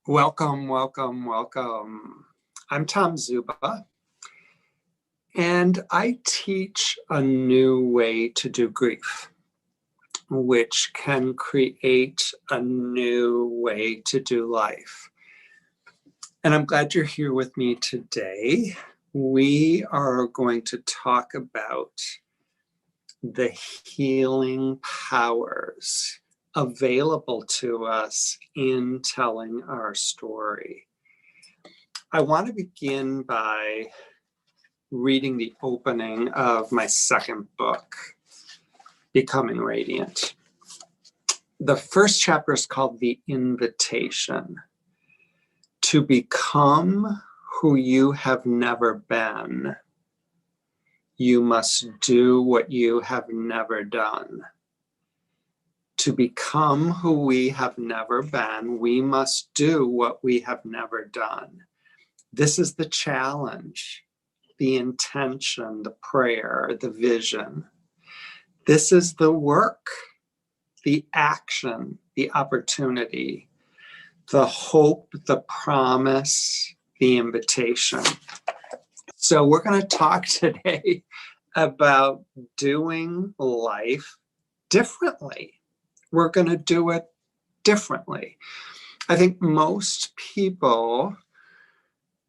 Welcome, welcome, welcome. I'm Tom Zuba, and I teach a new way to do grief, which can create a new way to do life. And I'm glad you're here with me today. We are going to talk about the healing powers available to us in telling our story. I want to begin by reading the opening of my second book, Becoming Radiant. The first chapter is called The Invitation. To become who you have never been, you must do what you have never done. To become who we have never been, we must do what we have never done. This is the challenge, the intention, the prayer, the vision. This is the work, the action, the opportunity, the hope, the promise, the invitation. So we're going to talk today about doing life differently. We're going to do it differently. I think most people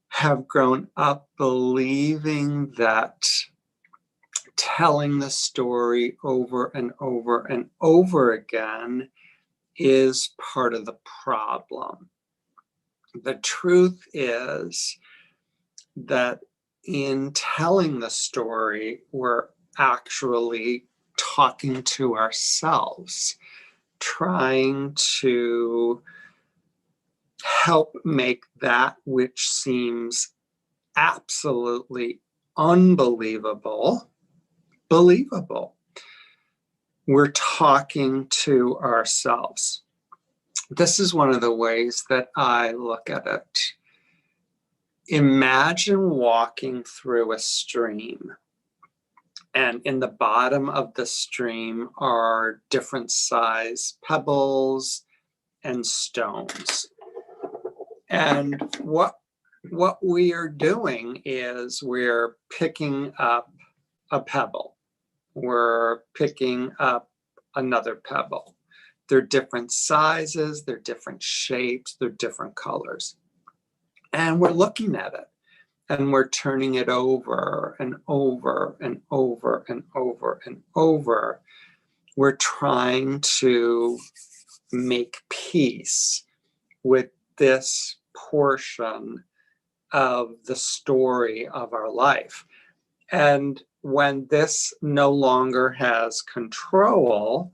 have grown up believing that telling the story over and over and over again is part of the problem. The truth is that in telling the story, we're actually talking to ourselves, trying to help make that which seems absolutely unbelievable, believable. We're talking to ourselves. This is one of the ways that I look at it. Imagine walking through a stream, and in the bottom of the stream are different size pebbles and stones. And what we are doing is we're picking up a pebble. We're picking up another pebble. They're different sizes, they're different shapes, they're different colors. And we're looking at it, and we're turning it over and over and over and over and over. We're trying to make peace with this portion of the story of our life. And when this no longer has control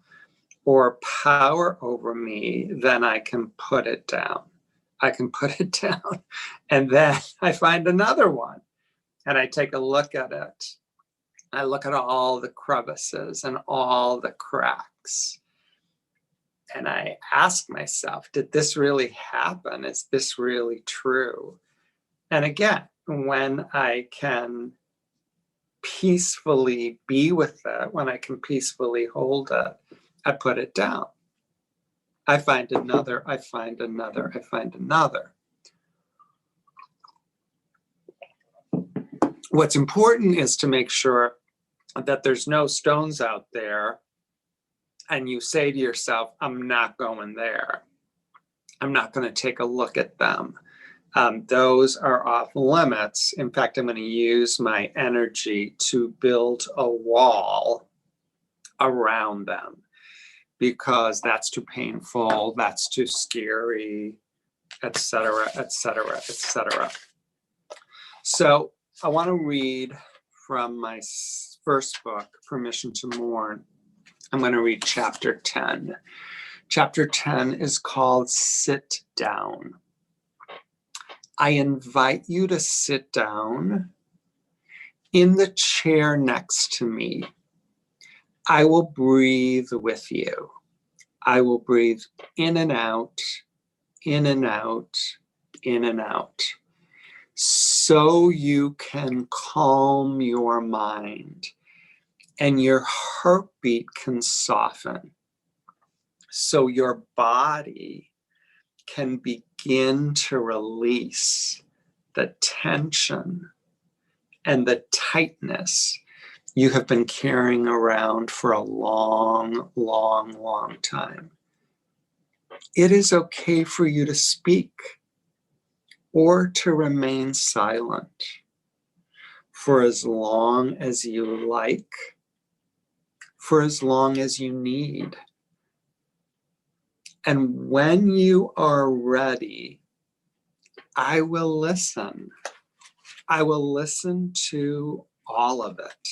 or power over me, then I can put it down. I can put it down, and then I find another one, and I take a look at it. I look at all the crevices and all the cracks, and I ask myself, did this really happen? Is this really true? And again, when I can peacefully be with it, when I can peacefully hold it, I put it down. I find another, I find another, I find another. What's important is to make sure that there's no stones out there and you say to yourself, I'm not going there. I'm not going to take a look at them. Those are off limits. In fact, I'm going to use my energy to build a wall around them, because that's too painful, that's too scary, etc., etc., etc. So I want to read from my first book, Permission to Mourn. I'm going to read chapter 10. Chapter 10 is called Sit Down. I invite you to sit down in the chair next to me. I will breathe with you. I will breathe in and out, in and out, in and out, so you can calm your mind and your heartbeat can soften, so your body can begin begin to release the tension and the tightness you have been carrying around for a long, long, long time. It is okay for you to speak or to remain silent for as long as you like, for as long as you need. And when you are ready, I will listen. I will listen to all of it.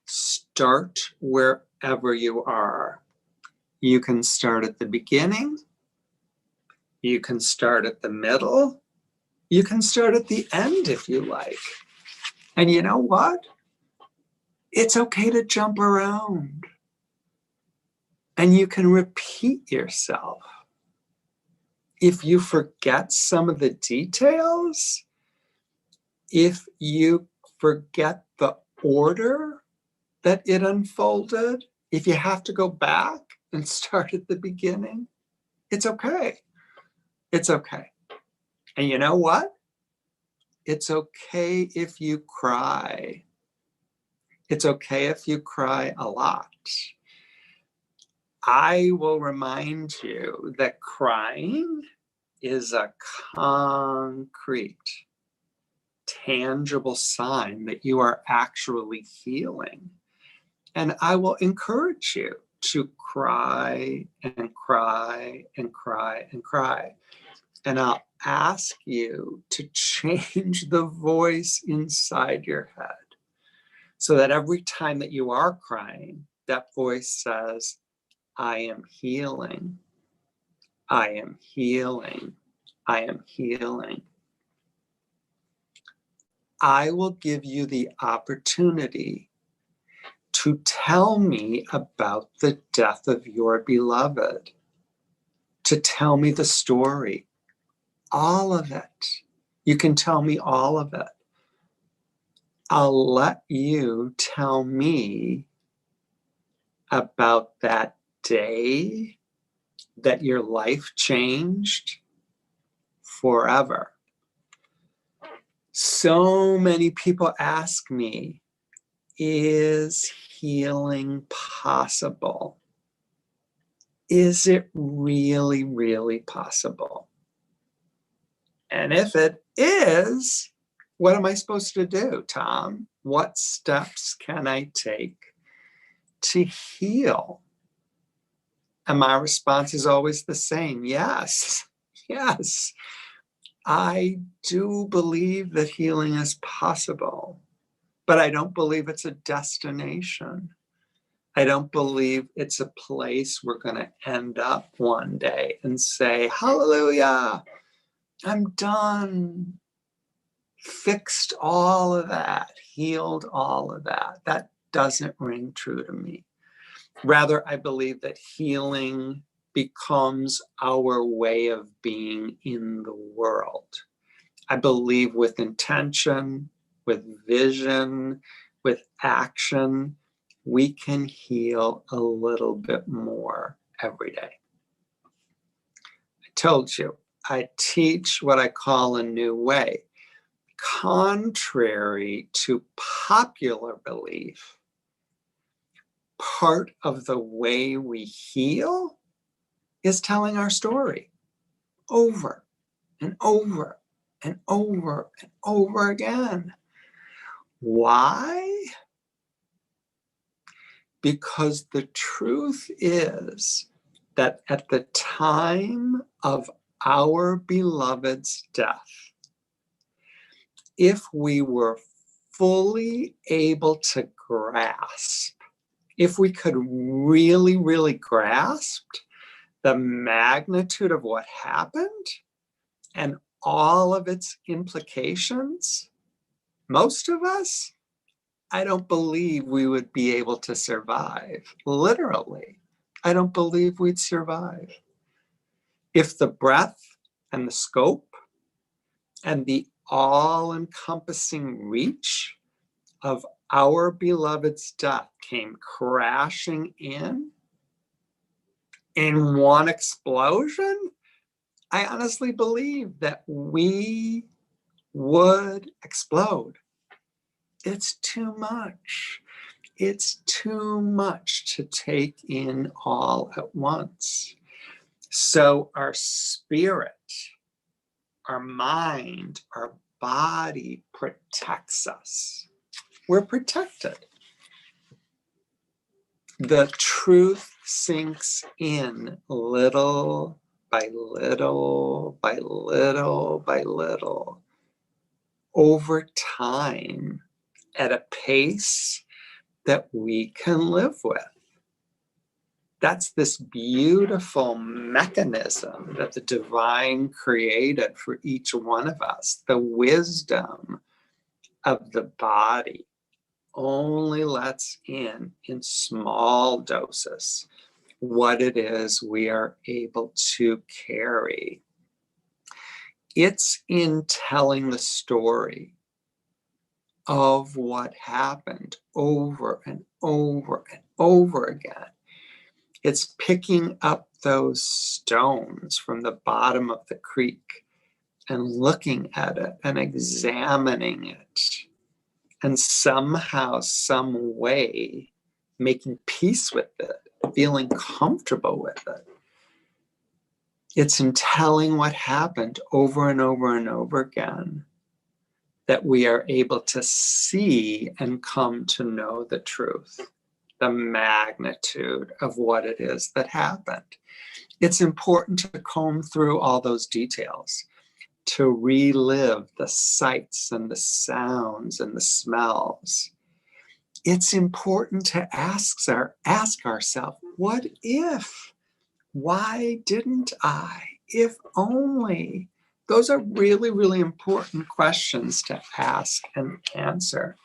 Start wherever you are. You can start at the beginning. You can start at the middle. You can start at the end if you like. And you know what? It's okay to jump around. And you can repeat yourself. If you forget some of the details, if you forget the order that it unfolded, if you have to go back and start at the beginning, it's okay. It's okay. And you know what? It's okay if you cry. It's okay if you cry a lot. I will remind you that crying is a concrete, tangible sign that you are actually healing. And I will encourage you to cry and cry and cry and cry. And I'll ask you to change the voice inside your head so that every time that you are crying, that voice says, I am healing. I am healing. I am healing. I will give you the opportunity to tell me about the death of your beloved, to tell me the story, all of it. You can tell me all of it. I'll let you tell me about that day that your life changed forever. So many people ask me, is healing possible? Is it really, really possible? And if it is, what am I supposed to do, Tom? What steps can I take to heal? And my response is always the same. Yes, yes. I do believe that healing is possible, but I don't believe it's a destination. I don't believe it's a place we're going to end up one day and say, hallelujah, I'm done. Fixed all of that, healed all of that. That doesn't ring true to me. Rather, I believe that healing becomes our way of being in the world. I believe with intention, with vision, with action, we can heal a little bit more every day. I told you, I teach what I call a new way. Contrary to popular belief, part of the way we heal is telling our story over and over and over and over again. Why? Because the truth is that at the time of our beloved's death, if we were fully able to grasp, if we could really, really grasp the magnitude of what happened and all of its implications, most of us, I don't believe we would be able to survive. Literally, I don't believe we'd survive. If the breadth and the scope and the all-encompassing reach of our beloved's death came crashing in one explosion, I honestly believe that we would explode. It's too much. It's too much to take in all at once. So our spirit, our mind, our body protects us. We're protected. The truth sinks in little by little by little by little over time at a pace that we can live with. That's this beautiful mechanism that the divine created for each one of us. The wisdom of the body only lets in small doses what it is we are able to carry. It's in telling the story of what happened over and over and over again. It's picking up those stones from the bottom of the creek and looking at it and examining it, and somehow, some way, making peace with it, feeling comfortable with it. It's in telling what happened over and over and over again that we are able to see and come to know the truth, the magnitude of what it is that happened. It's important to comb through all those details, to relive the sights and the sounds and the smells. It's important to ask ourselves, what if? Why didn't I? If only. Those are really, really important questions to ask and answer.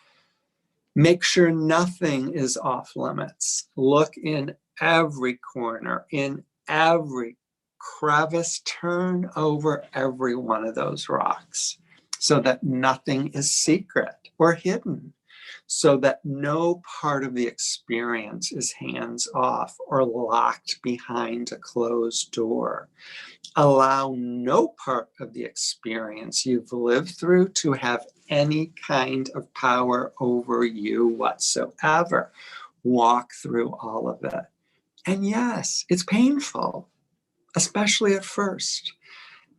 Make sure nothing is off limits. Look in every corner, in every crevice, turn over every one of those rocks so that nothing is secret or hidden, so that no part of the experience is hands off or locked behind a closed door. Allow no part of the experience you've lived through to have any kind of power over you whatsoever. Walk through all of it. And yes, it's painful, especially at first,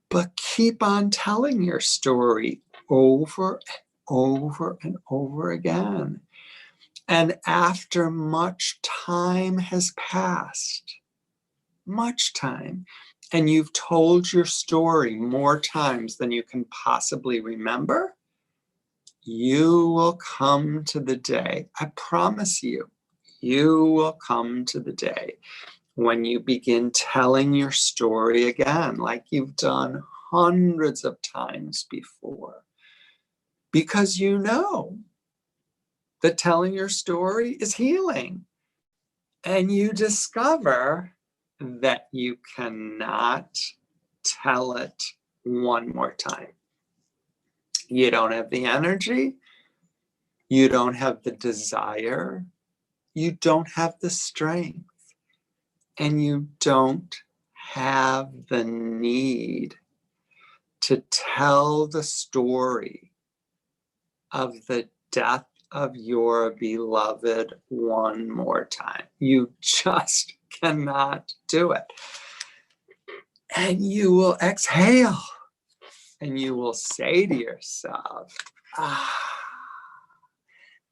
but keep on telling your story over and over and over again. And after much time has passed, much time, and you've told your story more times than you can possibly remember, you will come to the day, I promise you, you will come to the day when you begin telling your story again, like you've done hundreds of times before, because you know that telling your story is healing. And you discover that you cannot tell it one more time. You don't have the energy. You don't have the desire. You don't have the strength. And you don't have the need to tell the story of the death of your beloved one more time. You just cannot do it. And you will exhale and you will say to yourself,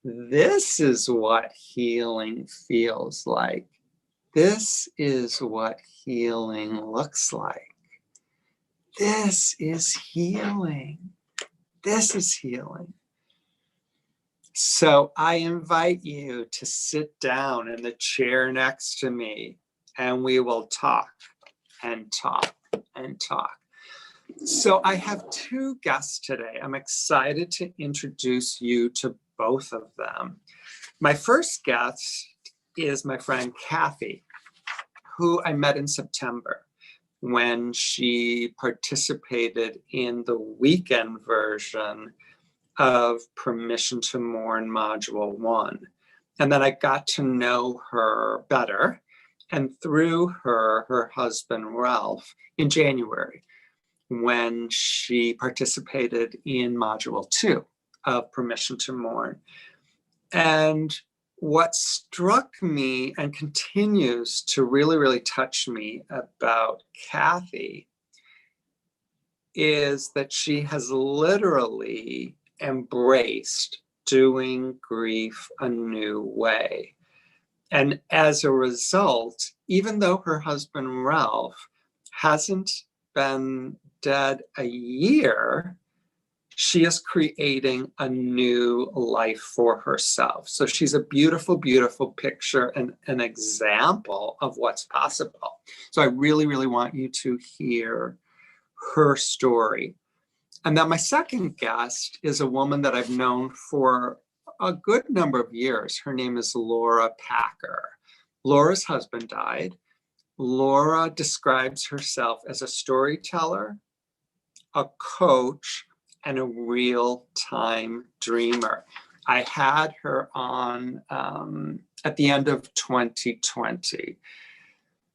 this is what healing feels like. This is what healing looks like. This is healing. This is healing. So I invite you to sit down in the chair next to me and we will talk and talk and talk. So I have two guests today. I'm excited to introduce you to both of them. My first guest is my friend Kathy, who I met in September when she participated in the weekend version of Permission to Mourn Module 1. And then I got to know her better, and through her husband, Ralph, in January, when she participated in Module 2 of Permission to Mourn. And what struck me and continues to really, really touch me about Kathy is that she has literally embraced doing grief a new way. And as a result, even though her husband Ralph hasn't been dead a year, she is creating a new life for herself. So she's a beautiful, beautiful picture and an example of what's possible. So I really, really want you to hear her story. And then my second guest is a woman that I've known for a good number of years. Her name is Laura Packer. Laura's husband died. Laura describes herself as a storyteller, a coach, and a real-time dreamer. I had her on at the end of 2020.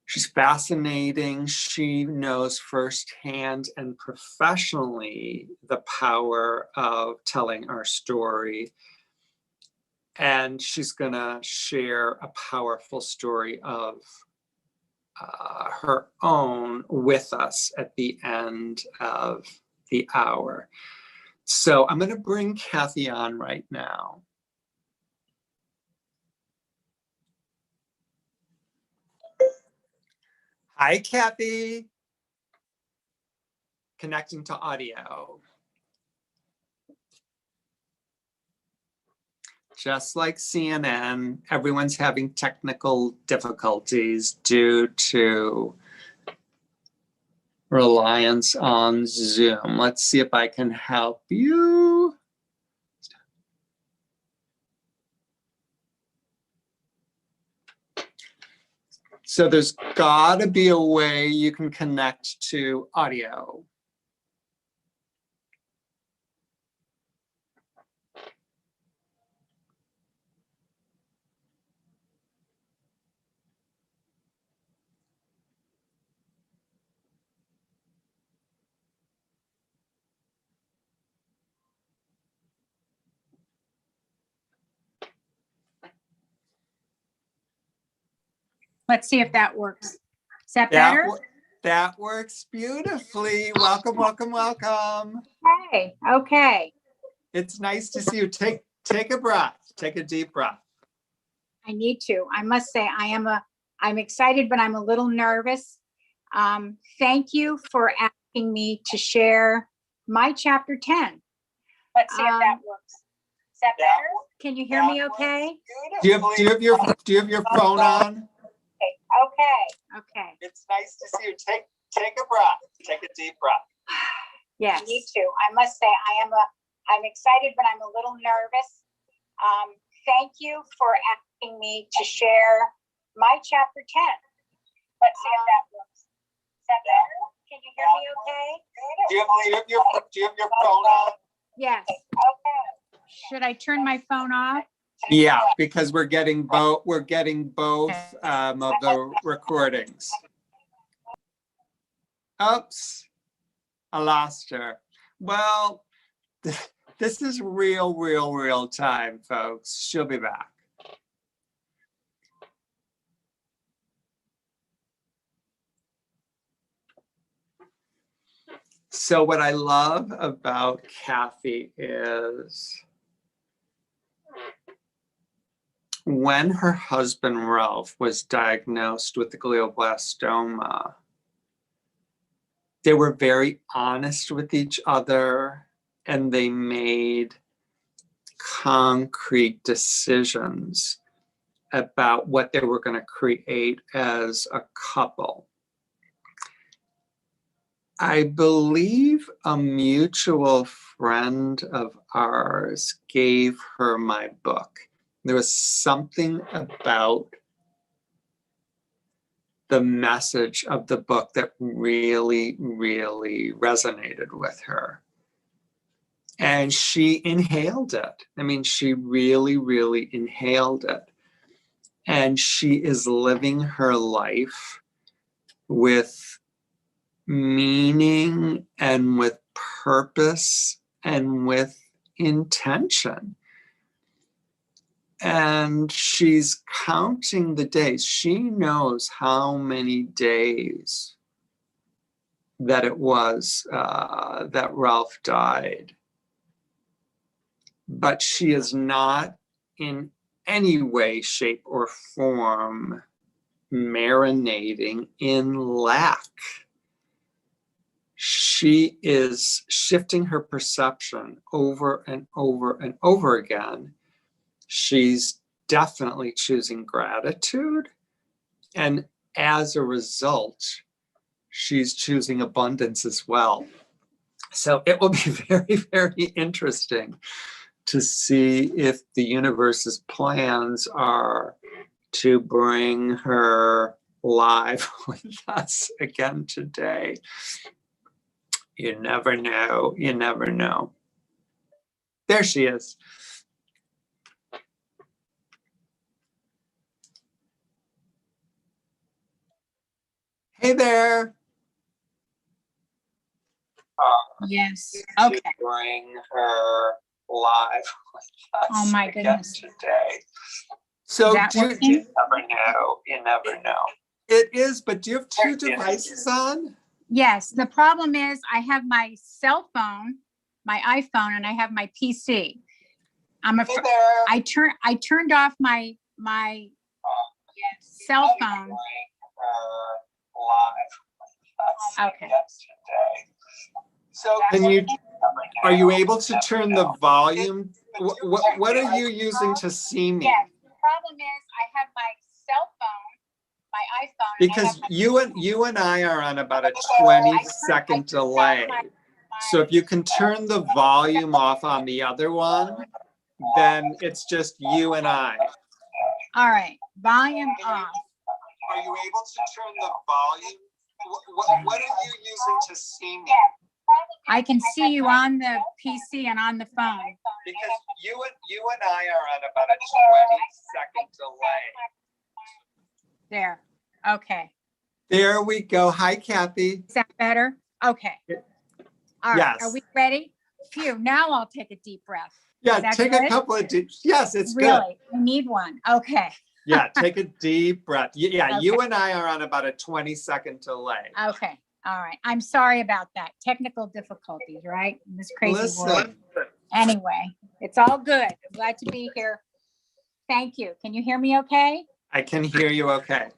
She's fascinating. She knows firsthand and professionally the power of telling our story. And she's gonna share a powerful story of her own with us at the end of the hour. So I'm gonna bring Kathy on right now. Hi, Kathy. Connecting to audio. Just like CNN, everyone's having technical difficulties due to reliance on Zoom. Let's see if I can help you. So there's gotta be a way you can connect to audio. Let's see if that works. Is that better? That works beautifully. Welcome, welcome, welcome. Okay, okay. It's nice to see you. Take a breath. Take a deep breath. I need to. I must say I'm excited, but I'm a little nervous. Thank you for asking me to share my chapter 10. Let's see if that works. Is that better? Can you hear me okay? Do you have your phone on? Okay. It's nice to see you. Take a breath. Take a deep breath. Yes. I need to. I must say I'm excited, but I'm a little nervous. Thank you for asking me to share my chapter 10. Let's see if that works. Is that better? Can you hear me okay? Do you have your phone on? Yes. Okay. Should I turn my phone off? Yeah, because we're getting both of the recordings. Oops, I lost her. Well, this is real time, folks. She'll be back. So what I love about Kathy is when her husband Ralph was diagnosed with the glioblastoma, they were very honest with each other and they made concrete decisions about what they were going to create as a couple. I believe a mutual friend of ours gave her my book. There was something about the message of the book that really resonated with her. And she inhaled it. I mean, she really inhaled it. And she is living her life with meaning and with purpose and with intention. And she's counting the days. She knows how many days that it was that Ralph died. But she is not in any way, shape, or form marinating in lack. She is shifting her perception over and over and over again. She's definitely choosing gratitude. And as a result, she's choosing abundance as well. So it will be very, very interesting to see if the universe's plans are to bring her live with us again today. You never know. You never know. There she is. Hey there. Yes. Okay. To bring her live with us Oh my again goodness. today. So Is that you working? never know. You never know. It is, but do you have two devices on? Yes. The problem is I have my cell phone, my iPhone, and I have my PC. Hey there. I turned off my cell phone. Okay. So are you able to turn the volume? What are you using to see me? Yes. The problem is I have my cell phone, my iPhone. Because you and I are on about a 20-second delay. So if you can turn the volume off on the other one, then it's just you and I. All right. Volume off. Are you able to turn the volume? What are you using to see me? I can see you on the PC and on the phone. Because you and I are on about a 20-second delay. There. Okay. There we go. Hi, Kathy. Is that better? Okay. All right. Yes. Are we ready? Phew. Now I'll take a deep breath. Yeah, Is that take good? a couple of deep. Yes, it's Really? good. I need one. Okay. Yeah, take a deep breath. Yeah, Okay. you and I are on about a 20-second delay. Okay. All right. I'm sorry about that. Technical difficulties, right? In this crazy world. Anyway, it's all good. I'm glad to be here. Thank you. Can you hear me okay? I can hear you okay.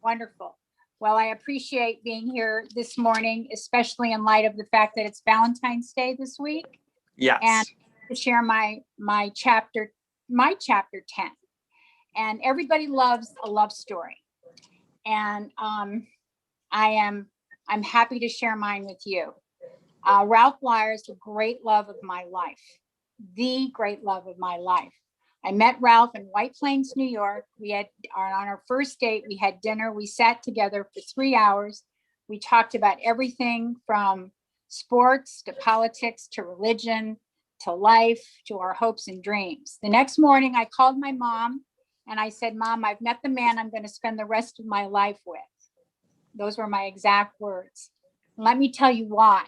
Wonderful. Well, I appreciate being here this morning, especially in light of the fact that it's Valentine's Day this week. Yes. And to share my chapter 10. And everybody loves a love story. And I'm happy to share mine with you. Ralph Blyer is the great love of my life, the great love of my life. I met Ralph in White Plains, New York. We had on our first date, we had dinner. We sat together for 3 hours. We talked about everything from sports to politics to religion to life to our hopes and dreams. The next morning, I called my mom and I said, Mom, I've met the man I'm going to spend the rest of my life with. Those were my exact words. Let me tell you why.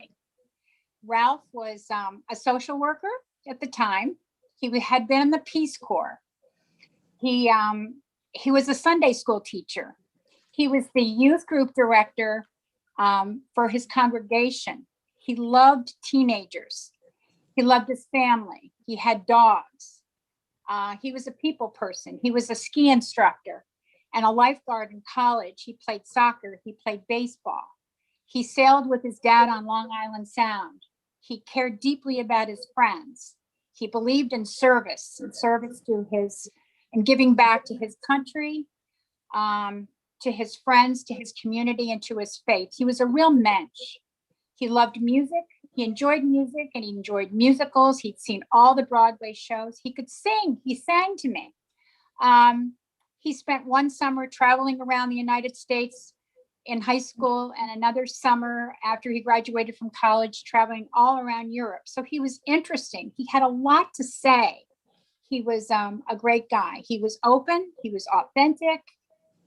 Ralph was a social worker at the time. He had been in the Peace Corps. He was a Sunday school teacher. He was the youth group director for his congregation. He loved teenagers. He loved his family. He had dogs. He was a people person. He was a ski instructor and a lifeguard in college. He played soccer. He played baseball. He sailed with his dad on Long Island Sound. He cared deeply about his friends. He believed in service to his, and giving back to his country, to his friends, to his community, and to his faith. He was a real mensch. He loved music. He enjoyed music and he enjoyed musicals. He'd seen all the Broadway shows. He could sing. He sang to me. He spent one summer traveling around the United States in high school and another summer after he graduated from college, traveling all around Europe. So he was interesting. He had a lot to say. He was a great guy. He was open. He was authentic.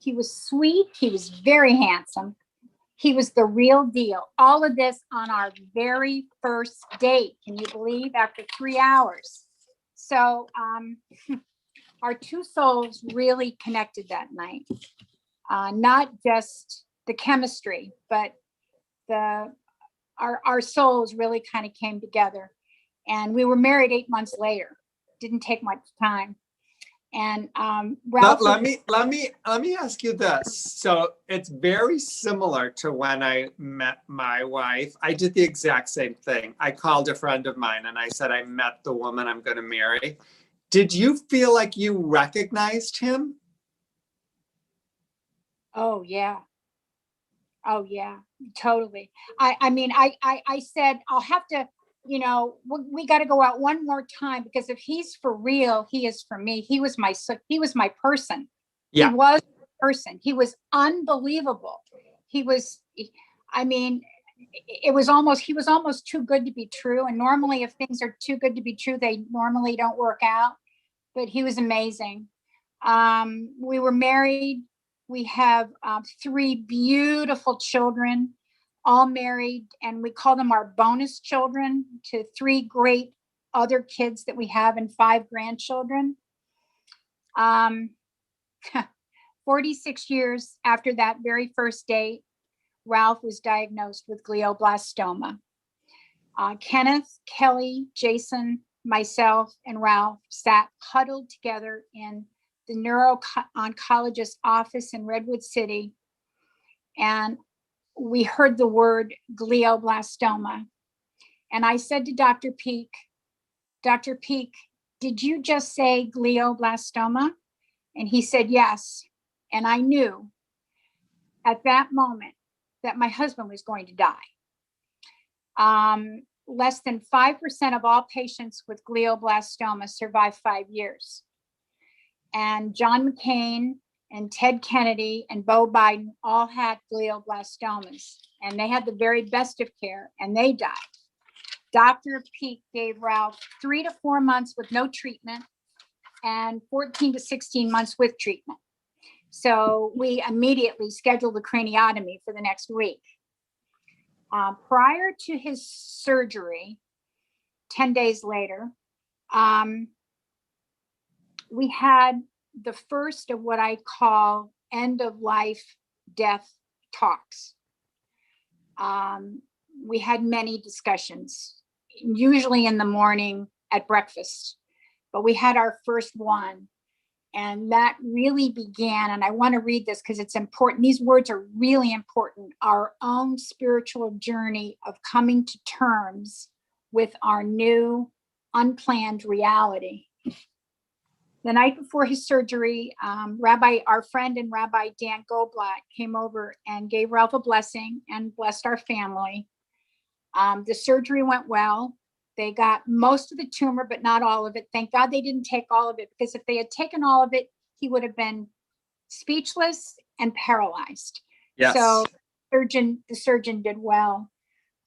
He was sweet. He was very handsome. He was the real deal. All of this on our very first date. Can you believe? After 3 hours. So our two souls really connected that night. Not just the chemistry, but our souls really kind of came together. And we were married 8 months later. Didn't take much time. And Ralph. Let me ask you this. So it's very similar to when I met my wife. I did the exact same thing. I called a friend of mine and I said, I met the woman I'm going to marry. Did you feel like you recognized him? Oh yeah. Oh yeah, totally. I mean, I said, I'll have to, we got to go out one more time, because if he's for real, he is for me. He was my person. Yeah. He was a person. He was unbelievable. I mean, he was almost too good to be true. And normally if things are too good to be true, they normally don't work out, but he was amazing. We were married. We have 3 beautiful children, all married, and we call them our bonus children to 3 great other kids that we have and 5 grandchildren. 46 years after that very first date, Ralph was diagnosed with glioblastoma. Kenneth, Kelly, Jason, myself, and Ralph sat huddled together in the neuro-oncologist's office in Redwood City, and we heard the word glioblastoma. And I said to Dr. Peak, did you just say glioblastoma? And he said, yes. And I knew at that moment that my husband was going to die. Less than 5% of all patients with glioblastoma survive 5 years. And John McCain and Ted Kennedy and Beau Biden all had glioblastomas, and they had the very best of care, and they died. Dr. Peak gave Ralph 3 to 4 months with no treatment and 14 to 16 months with treatment. So we immediately scheduled a craniotomy for the next week. Prior to his surgery, 10 days later, we had the first of what I call end of life death talks. We had many discussions, usually in the morning at breakfast, but we had our first one. And that really began, and I want to read this because it's important. These words are really important. Our own spiritual journey of coming to terms with our new unplanned reality. The night before his surgery, our friend and Rabbi Dan Goldblatt came over and gave Ralph a blessing and blessed our family. The surgery went well. They got most of the tumor, but not all of it. Thank God they didn't take all of it, because if they had taken all of it, he would have been speechless and paralyzed. Yes. So the surgeon did well.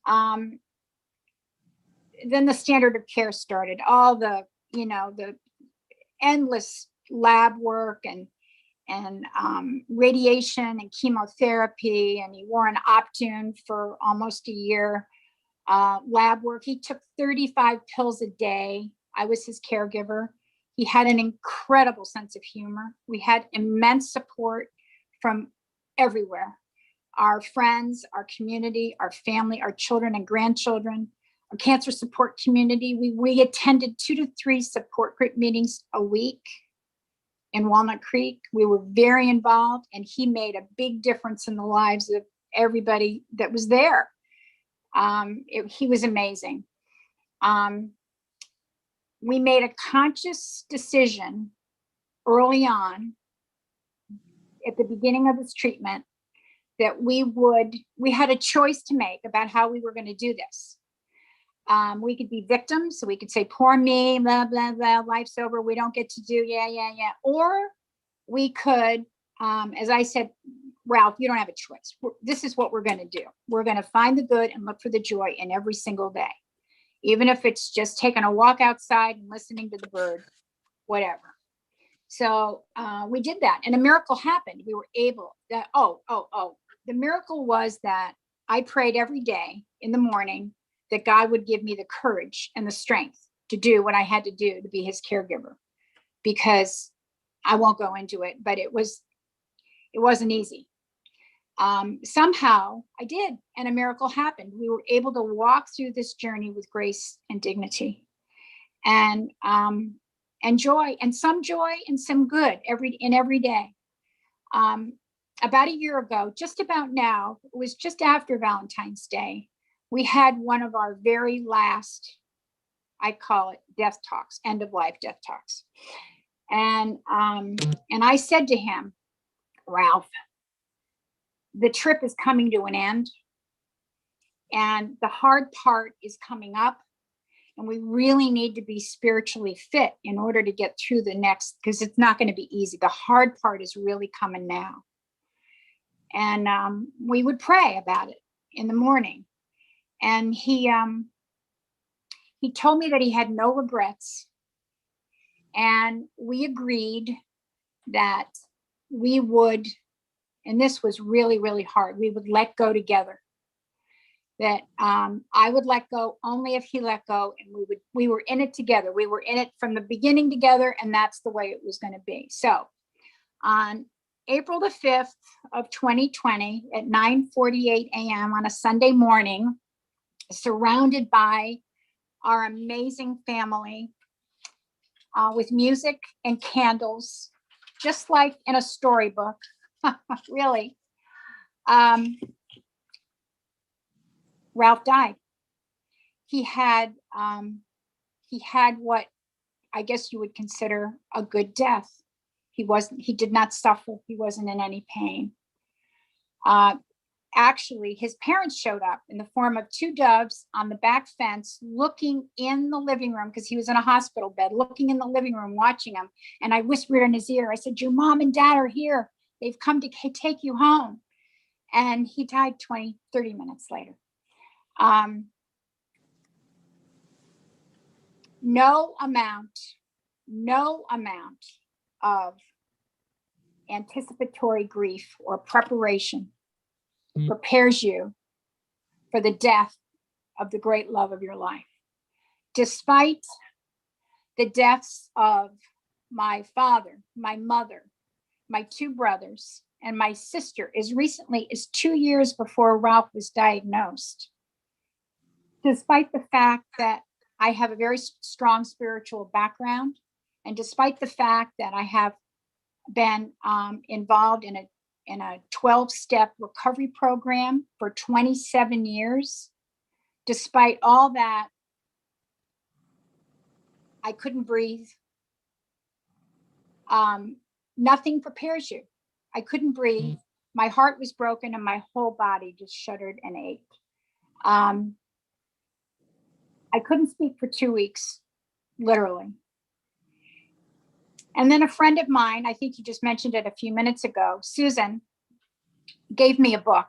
Then the standard of care started. All the endless lab work and radiation and chemotherapy, and he wore an Optune for almost a year. Lab work. He took 35 pills a day. I was his caregiver. He had an incredible sense of humor. We had immense support from everywhere. Our friends, our community, our family, our children and grandchildren, our cancer support community. We attended 2 to 3 support group meetings a week in Walnut Creek. We were very involved, and he made a big difference in the lives of everybody that was there. He was amazing. We made a conscious decision early on at the beginning of this treatment that we had a choice to make about how we were going to do this. We could be victims, so we could say, poor me, blah, blah, blah, life's over, we don't get to do, yeah. Or we could, as I said, Ralph, you don't have a choice. This is what we're going to do. We're going to find the good and look for the joy in every single day, even if it's just taking a walk outside and listening to the bird, whatever. So we did that, and a miracle happened. We were able that, the miracle was that I prayed every day in the morning that God would give me the courage and the strength to do what I had to do to be his caregiver, because I won't go into it, but it wasn't easy. Somehow I did, and a miracle happened. We were able to walk through this journey with grace and dignity, and joy, and some good every day. About a year ago, just about now, it was just after Valentine's Day, we had one of our very last, I call it death talks, end of life death talks. And I said to him, Ralph, the trip is coming to an end, and the hard part is coming up, and we really need to be spiritually fit in order to get through the next, because it's not going to be easy. The hard part is really coming now. And we would pray about it in the morning. And he told me that he had no regrets. And we agreed that we would, and this was really, really hard, we would let go together. That I would let go only if he let go, and we were in it together. We were in it from the beginning together, and that's the way it was going to be. So on April the 5th of 2020 at 9:48 a.m. on a Sunday morning, surrounded by our amazing family, with music and candles, just like in a storybook, really. Ralph died. He had what I guess you would consider a good death. He did not suffer. He wasn't in any pain. Actually, his parents showed up in the form of two doves on the back fence, looking in the living room, because he was in a hospital bed, looking in the living room, watching him. And I whispered in his ear, I said, your mom and dad are here. They've come to take you home. And he died 30 minutes later. No amount of anticipatory grief or preparation prepares you for the death of the great love of your life. Despite the deaths of my father, my mother, my two brothers, and my sister as recently as 2 years before Ralph was diagnosed, despite the fact that I have a very strong spiritual background, and despite the fact that I have been involved in a 12-step recovery program for 27 years, despite all that, I couldn't breathe. Nothing prepares you. I couldn't breathe. My heart was broken, and my whole body just shuddered and ached. I couldn't speak for 2 weeks, literally. And then a friend of mine, I think you just mentioned it a few minutes ago, Susan, gave me a book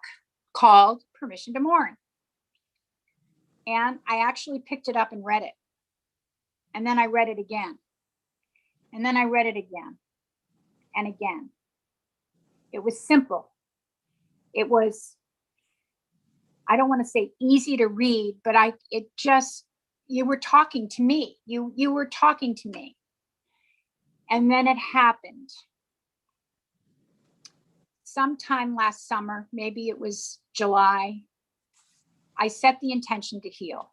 called Permission to Mourn. And I actually picked it up and read it. And then I read it again. And then I read it again and again. It was simple. It was, I don't want to say easy to read, but you were talking to me. You were talking to me. And then it happened. Sometime last summer, maybe it was July, I set the intention to heal.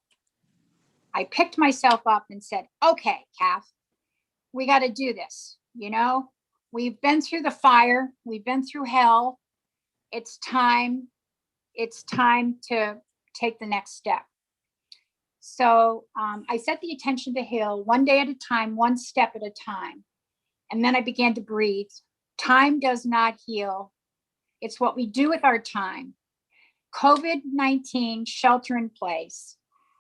I picked myself up and said, okay, Kath, we got to do this. You know, we've been through the fire. We've been through hell. It's time to take the next step. So I set the intention to heal one day at a time, one step at a time. And then I began to breathe. Time does not heal. It's what we do with our time. COVID-19 shelter in place.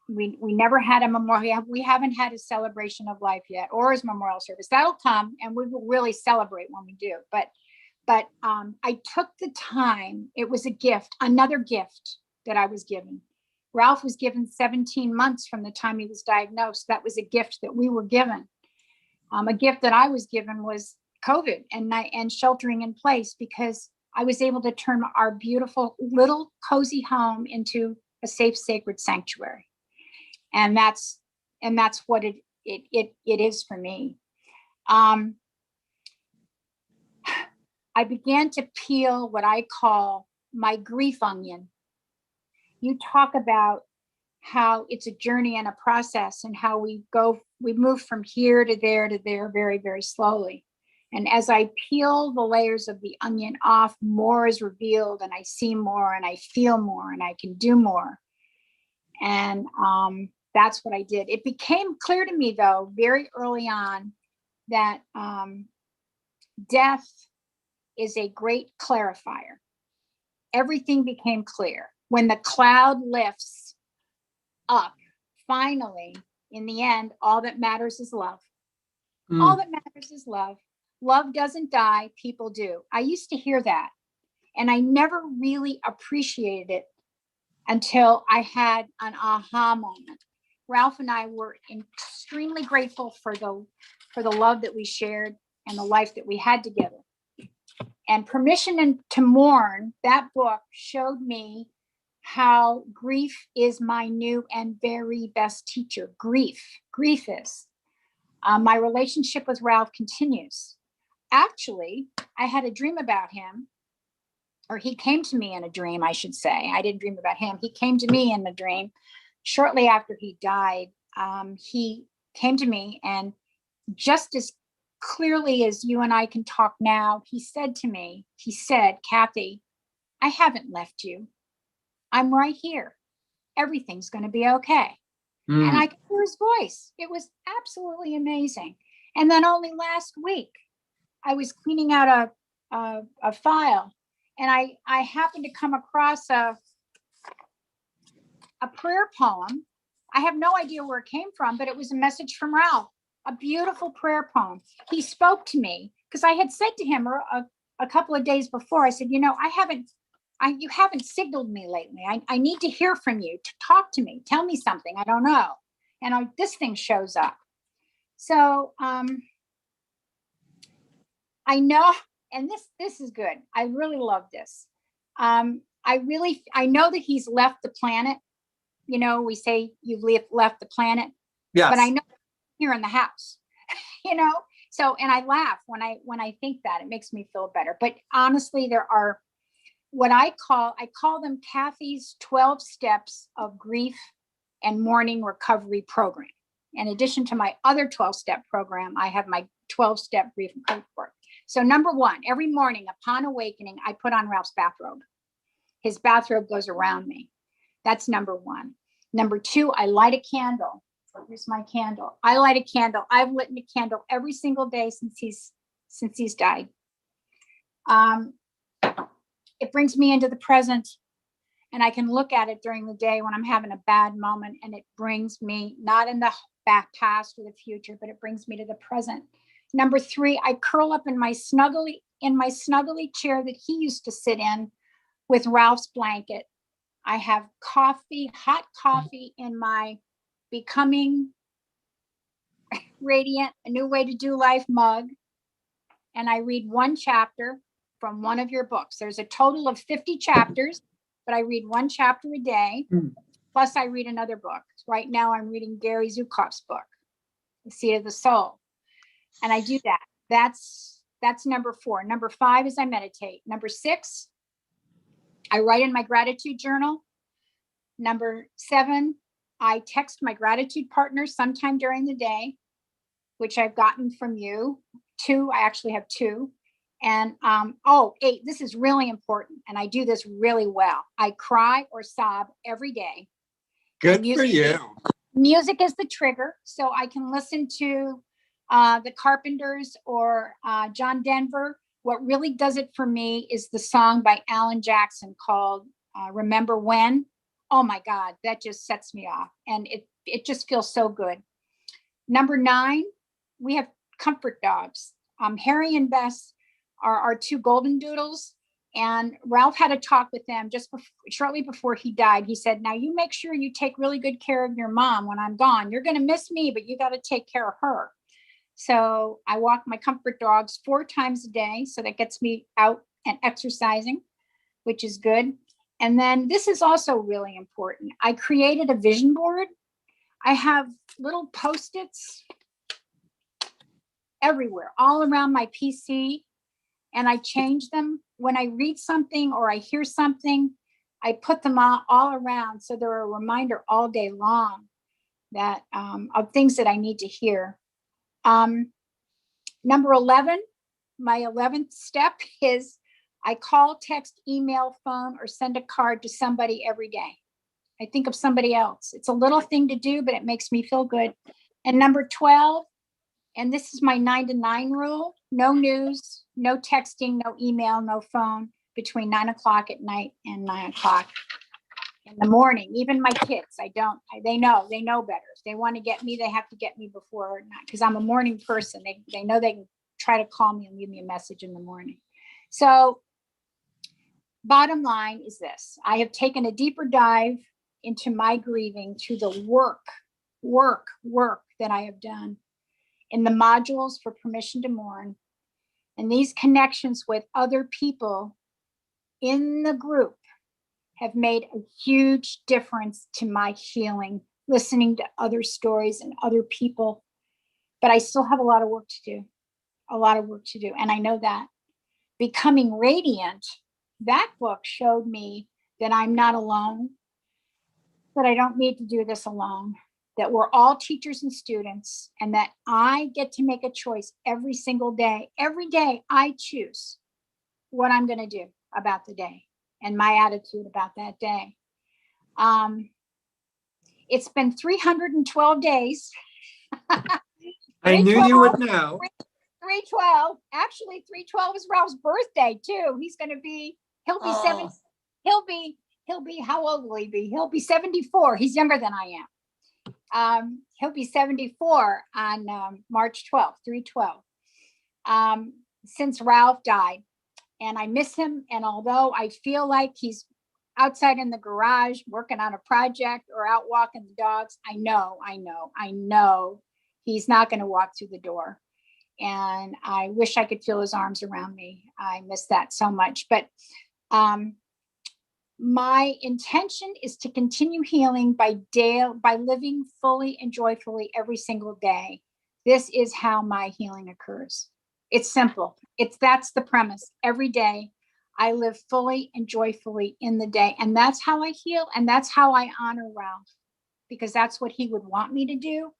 We never had a memorial. We haven't had a celebration of life yet, or a memorial service. That'll come, and we will really celebrate when we do. But I took the time. It was a gift, another gift that I was given. Ralph was given 17 months from the time he was diagnosed. That was a gift that we were given. A gift that I was given was COVID and sheltering in place, because I was able to turn our beautiful little cozy home into a safe, sacred sanctuary. And that's what it is for me. I began to peel what I call my grief onion. You talk about how it's a journey and a process, and how we move from here to there very, very slowly. And as I peel the layers of the onion off, more is revealed, and I see more, and I feel more, and I can do more. And that's what I did. It became clear to me, though, very early on, that death is a great clarifier. Everything became clear. When the cloud lifts up, finally, in the end, all that matters is love. All that matters is love. Love doesn't die, people do. I used to hear that, and I never really appreciated it until I had an aha moment. Ralph and I were extremely grateful for the love that we shared and the life that we had together. And Permission to Mourn, that book showed me how grief is my new and very best teacher. Grief is. My relationship with Ralph continues. Actually, I had a dream about him, or he came to me in a dream, I should say. I didn't dream about him. He came to me in a dream shortly after he died. He came to me, and just as clearly as you and I can talk now, he said to me, Kathy, I haven't left you. I'm right here. Everything's going to be okay. And I could hear his voice. It was absolutely amazing. And then only last week, I was cleaning out a file, and I happened to come across a prayer poem. I have no idea where it came from, but it was a message from Ralph, a beautiful prayer poem. He spoke to me because I had said to him a couple of days before, I said, you haven't signaled me lately. I need to hear from you, to talk to me, tell me something. I don't know. And this thing shows up. So I know, and this is good. I really love this. I know that he's left the planet. We say you've left the planet. Yes. But I know here in the house, So, and I laugh when I think that. It makes me feel better. But honestly, there are what I call them Kathy's 12 steps of grief and mourning recovery program. In addition to my other 12-step program, I have my 12-step grief and recovery program. So number one, every morning upon awakening, I put on Ralph's bathrobe. His bathrobe goes around me. That's number one. Number two, I light a candle. Here's my candle. I light a candle. I've lit a candle every single day since he's died. It brings me into the present, and I can look at it during the day when I'm having a bad moment, and it brings me not in the past or the future, but it brings me to the present. Number three, I curl up in my snuggly chair that he used to sit in with Ralph's blanket. I have coffee, hot coffee in my Becoming Radiant, A New Way to Do Life mug. And I read one chapter from one of your books. There's a total of 50 chapters, but I read one chapter a day. Plus I read another book. Right now I'm reading Gary Zukav's book, The Seat of the Soul. And I do that. That's number four. Number five is I meditate. Number six, I write in my gratitude journal. Number seven, I text my gratitude partner sometime during the day, which I've gotten from you. Two, I actually have two. And eight, this is really important. And I do this really well. I cry or sob every day. Good for you. Music is the trigger. So I can listen to the Carpenters or John Denver. What really does it for me is the song by Alan Jackson called Remember When. Oh my God, that just sets me off. And it just feels so good. Number 9, we have comfort dogs. Harry and Bess are our 2 golden doodles. And Ralph had a talk with them shortly before he died. He said, now you make sure you take really good care of your mom when I'm gone. You're going to miss me, but you got to take care of her. So I walk my comfort dogs 4 times a day. So that gets me out and exercising, which is good. And then this is also really important. I created a vision board. I have little Post-its everywhere, all around my PC, and I change them when I read something or I hear something. I put them all around, so they're a reminder all day long that of things that I need to hear. Number 11, my 11th step is I call, text, email, phone, or send a card to somebody every day. I think of somebody else. It's a little thing to do, but it makes me feel good. And number 12, and this is my 9 to 9 rule: no news, no texting, no email, no phone between 9 o'clock at night and 9 o'clock in the morning. Even my kids, they know better. If they want to get me, they have to get me before, because I'm a morning person. They know they can try to call me and leave me a message in the morning. So bottom line is this: I have taken a deeper dive into my grieving through the work that I have done in the modules for Permission to Mourn, and these connections with other people in the group have made a huge difference to my healing, listening to other stories and other people. But I still have a lot of work to do, and I know that. Becoming Radiant, that book showed me that I'm not alone, that I don't need to do this alone, that we're all teachers and students, and that I get to make a choice every single day. Every day I choose what I'm going to do about the day and my attitude about that day. It's been 312 days. I knew you would know. 312. Actually, 312 is Ralph's birthday too. He'll be seven. He'll be, how old will he be? He'll be 74. He's younger than I am. He'll be 74 on March 12th, 312. Since Ralph died, and I miss him. And although I feel like he's outside in the garage working on a project or out walking the dogs, I know he's not going to walk through the door. And I wish I could feel his arms around me. I miss that so much. But my intention is to continue healing by living fully and joyfully every single day. This is how my healing occurs. It's simple. That's the premise. Every day I live fully and joyfully in the day. And that's how I heal. And that's how I honor Ralph, because that's what he would want me to do.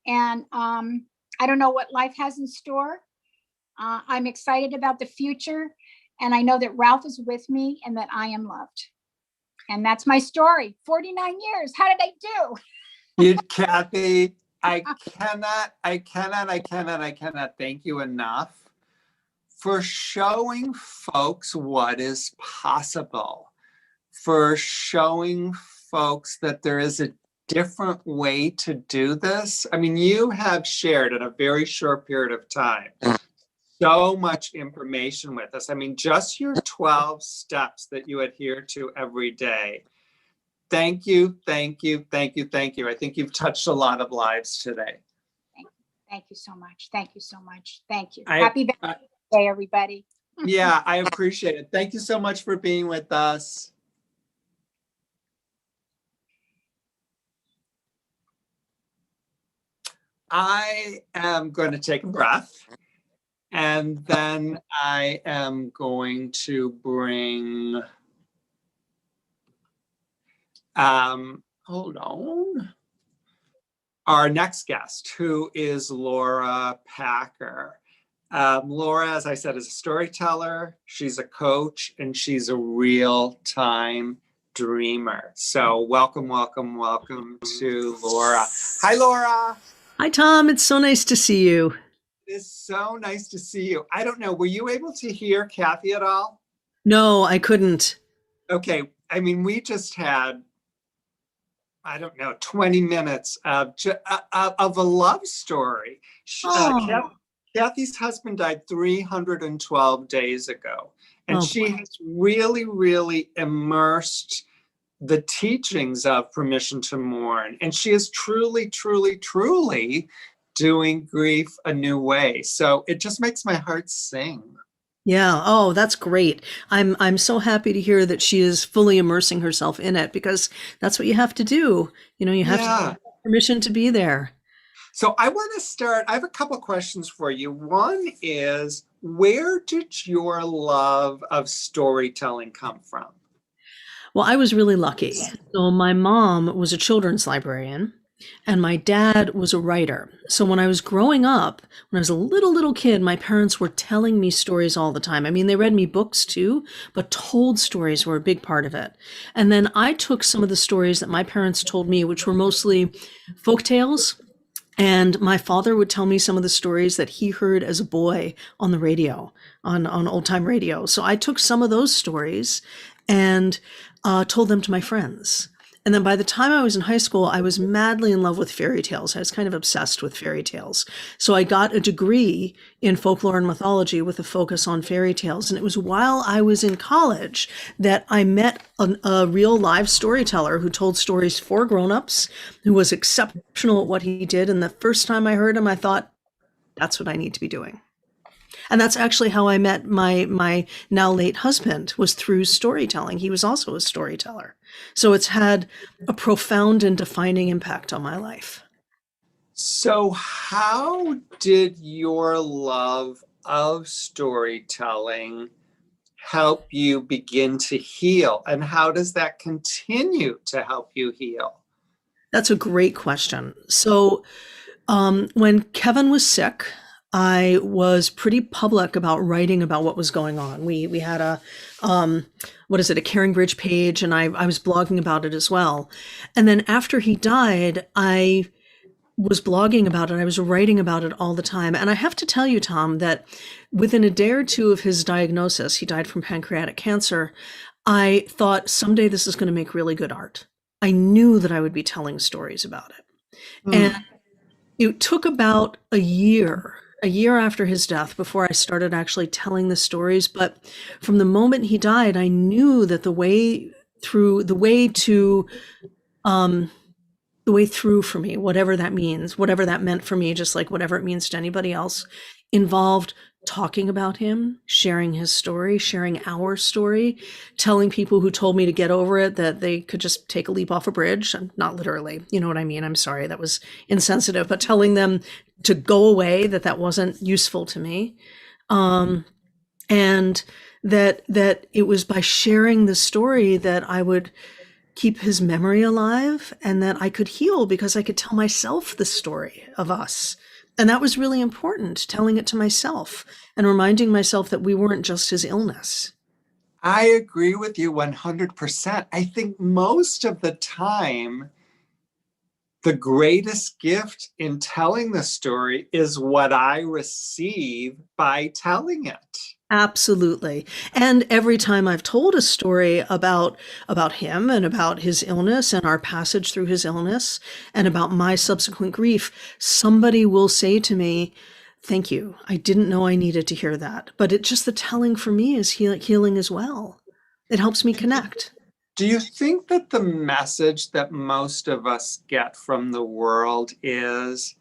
And I don't know what life has in store. I'm excited about the future. And I know that Ralph is with me and that I am loved. And that's my story. 49 years. How did I do? Kathy, I cannot thank you enough for showing folks what is possible, for showing folks that there is a different way to do this. I mean, you have shared in a very short period of time so much information with us. I mean, just your 12 steps that you adhere to every day. Thank you. I think you've touched a lot of lives today. Thank you so much. Thank you. Happy birthday, everybody. Yeah, I appreciate it. Thank you so much for being with us. I am going to take a breath, and then I am going to bring, hold on, our next guest, who is Laura Packer. Laura, as I said, is a storyteller, she's a coach, and she's a real-time dreamer. So welcome to Laura. Hi, Laura. Hi, Tom. It's so nice to see you. It is so nice to see you. I don't know, were you able to hear Kathy at all? No, I couldn't. Okay. I mean, we just had, I don't know, 20 minutes of a love story. Kathy's husband died 312 days ago. And she has really immersed the teachings of Permission to Mourn. And she is truly doing grief a new way. So it just makes my heart sing. Yeah. Oh, that's great. I'm so happy to hear that she is fully immersing herself in it because that's what you have to do. You have to Yeah. have permission to be there. So I want to start. I have a couple questions for you. One is, where did your love of storytelling come from? Well, I was really lucky. So my mom was a children's librarian and my dad was a writer. So when I was growing up, when I was a little kid, my parents were telling me stories all the time. I mean, they read me books too, but told stories were a big part of it. And then I took some of the stories that my parents told me, which were mostly folk tales. And my father would tell me some of the stories that he heard as a boy on the radio, on old time radio. So I took some of those stories and told them to my friends. And then by the time I was in high school, I was madly in love with fairy tales. I was kind of obsessed with fairy tales. So I got a degree in folklore and mythology with a focus on fairy tales. And it was while I was in college that I met a real live storyteller who told stories for grown-ups, who was exceptional at what he did. And the first time I heard him, I thought, that's what I need to be doing. And that's actually how I met my now late husband, was through storytelling. He was also a storyteller. So it's had a profound and defining impact on my life. So, how did your love of storytelling help you begin to heal? And how does that continue to help you heal? That's a great question. So when Kevin was sick, I was pretty public about writing about what was going on. We had a what is it, a Caring Bridge page, and I was blogging about it as well. And then after he died, I was blogging about it. I was writing about it all the time. And I have to tell you, Tom, that within a day or two of his diagnosis, he died from pancreatic cancer. I thought someday this is going to make really good art. I knew that I would be telling stories about it. And it took about a year after his death before I started actually telling the stories. But from the moment he died, I knew that the way through for me, whatever that means, whatever that meant for me, just like whatever it means to anybody else, involved talking about him, sharing his story, sharing our story, telling people who told me to get over it that they could just take a leap off a bridge. Not literally, you know what I mean? I'm sorry, that was insensitive, but telling them to go away, that wasn't useful to me. And that it was by sharing the story that I would keep his memory alive and that I could heal because I could tell myself the story of us. And that was really important, telling it to myself and reminding myself that we weren't just his illness. I agree with you 100%. I think most of the time, the greatest gift in telling the story is what I receive by telling it. Absolutely. And every time I've told a story about him and about his illness and our passage through his illness and about my subsequent grief, somebody will say to me, thank you. I didn't know I needed to hear that. But it just, the telling for me is healing as well. It helps me connect. Do you think that the message that most of us get from the world is,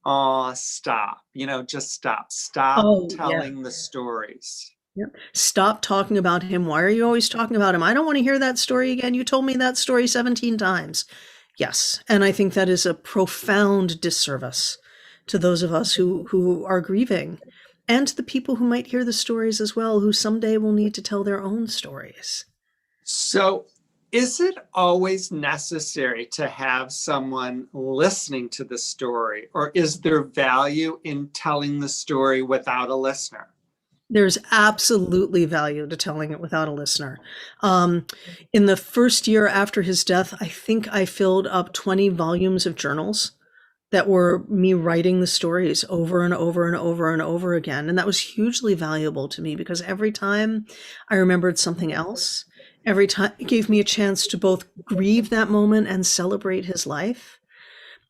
oh, stop, just stop. Stop Oh, yeah. telling the stories. Yep. Stop talking about him. Why are you always talking about him? I don't want to hear that story again. You told me that story 17 times. Yes. And I think that is a profound disservice to those of us who are grieving and to the people who might hear the stories as well, who someday will need to tell their own stories. So, is it always necessary to have someone listening to the story, or is there value in telling the story without a listener? There's absolutely value to telling it without a listener. In the first year after his death, I think I filled up 20 volumes of journals that were me writing the stories over and over and over and over again. And that was hugely valuable to me because every time I remembered something else, every time it gave me a chance to both grieve that moment and celebrate his life.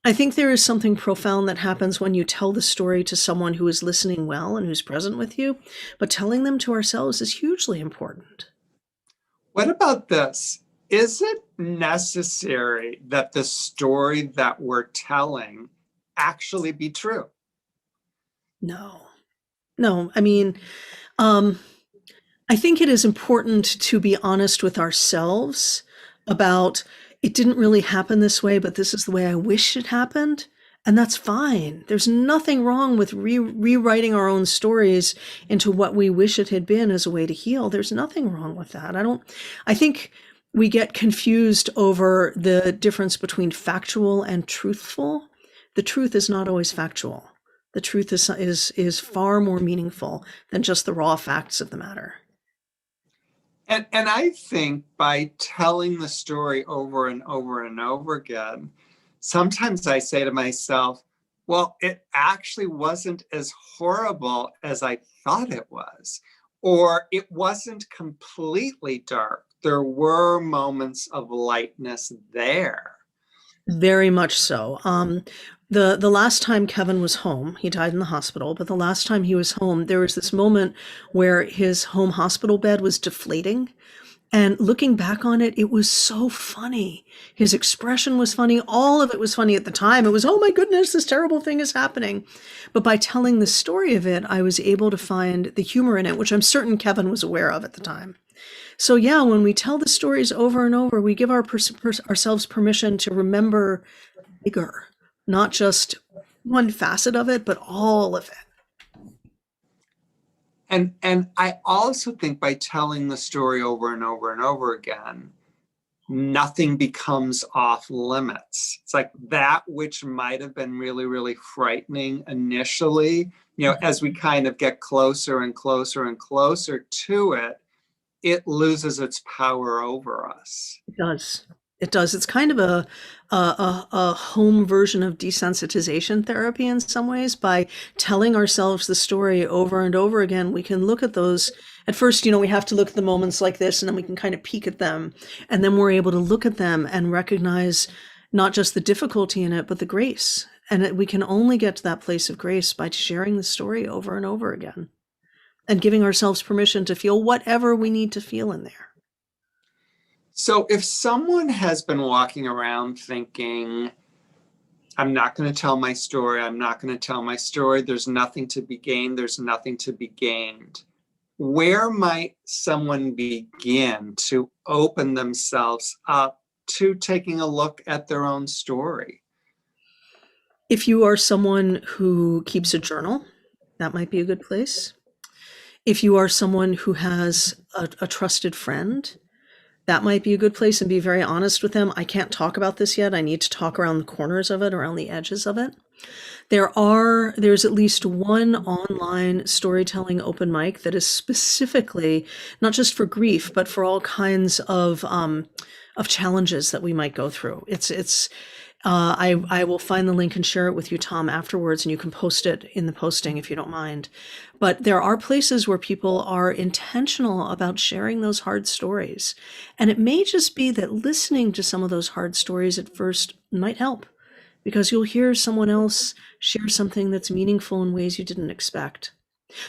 I think there is something profound that happens when you tell the story to someone who is listening well and who's present with you, but telling them to ourselves is hugely important. What about this? Is it necessary that the story that we're telling actually be true? No. I mean, I think it is important to be honest with ourselves about it didn't really happen this way, but this is the way I wish it happened. And that's fine. There's nothing wrong with rewriting our own stories into what we wish it had been as a way to heal. There's nothing wrong with that. I think we get confused over the difference between factual and truthful. The truth is not always factual. The truth is far more meaningful than just the raw facts of the matter. And I think by telling the story over and over and over again, sometimes I say to myself, well, it actually wasn't as horrible as I thought it was, or it wasn't completely dark. There were moments of lightness there. Very much so. The last time Kevin was home, he died in the hospital, but the last time he was home, there was this moment where his home hospital bed was deflating. And looking back on it, it was so funny. His expression was funny. All of it was funny at the time. It was, oh my goodness, this terrible thing is happening. But by telling the story of it, I was able to find the humor in it, which I'm certain Kevin was aware of at the time. So yeah, when we tell the stories over and over, we give ourselves permission to remember bigger, not just one facet of it, but all of it. And I also think by telling the story over and over and over again, nothing becomes off limits. It's like that which might have been really, really frightening initially, as we kind of get closer and closer and closer to it, it loses its power over us. It does. It does. It's kind of a home version of desensitization therapy in some ways. By telling ourselves the story over and over again, we can look at those. At first, we have to look at the moments like this, and then we can kind of peek at them. And then we're able to look at them and recognize not just the difficulty in it, but the grace. And we can only get to that place of grace by sharing the story over and over again and giving ourselves permission to feel whatever we need to feel in there. So if someone has been walking around thinking, I'm not going to tell my story, I'm not going to tell my story, there's nothing to be gained, there's nothing to be gained, where might someone begin to open themselves up to taking a look at their own story? If you are someone who keeps a journal, that might be a good place. If you are someone who has a trusted friend, that might be a good place, and be very honest with them. I can't talk about this yet. I need to talk around the corners of it, around the edges of it. There's at least one online storytelling open mic that is specifically not just for grief, but for all kinds of challenges that we might go through. I will find the link and share it with you, Tom, afterwards, and you can post it in the posting if you don't mind. But there are places where people are intentional about sharing those hard stories. And it may just be that listening to some of those hard stories at first might help, because you'll hear someone else share something that's meaningful in ways you didn't expect.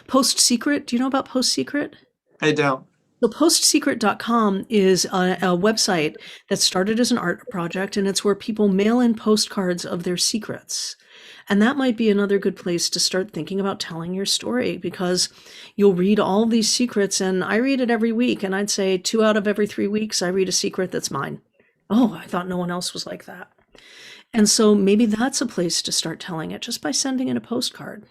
Post Secret, do you know about Post Secret? I don't. So postsecret.com is a website that started as an art project, and it's where people mail in postcards of their secrets. And that might be another good place to start thinking about telling your story, because you'll read all these secrets, and I read it every week, and I'd say 2 out of every 3 weeks I read a secret that's mine. Oh, I thought no one else was like that. And so maybe that's a place to start telling it, just by sending in a postcard.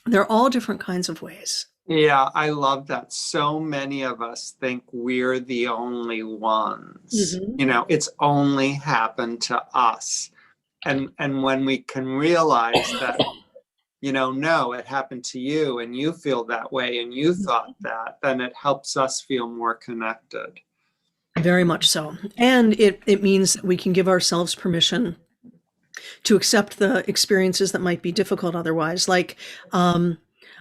There are all different kinds of ways. Yeah, I love that. So many of us think we're the only ones. Mm-hmm. It's only happened to us. And when we can realize that, no, it happened to you and you feel that way and you thought that, then it helps us feel more connected. Very much so. And it means that we can give ourselves permission to accept the experiences that might be difficult otherwise. Like,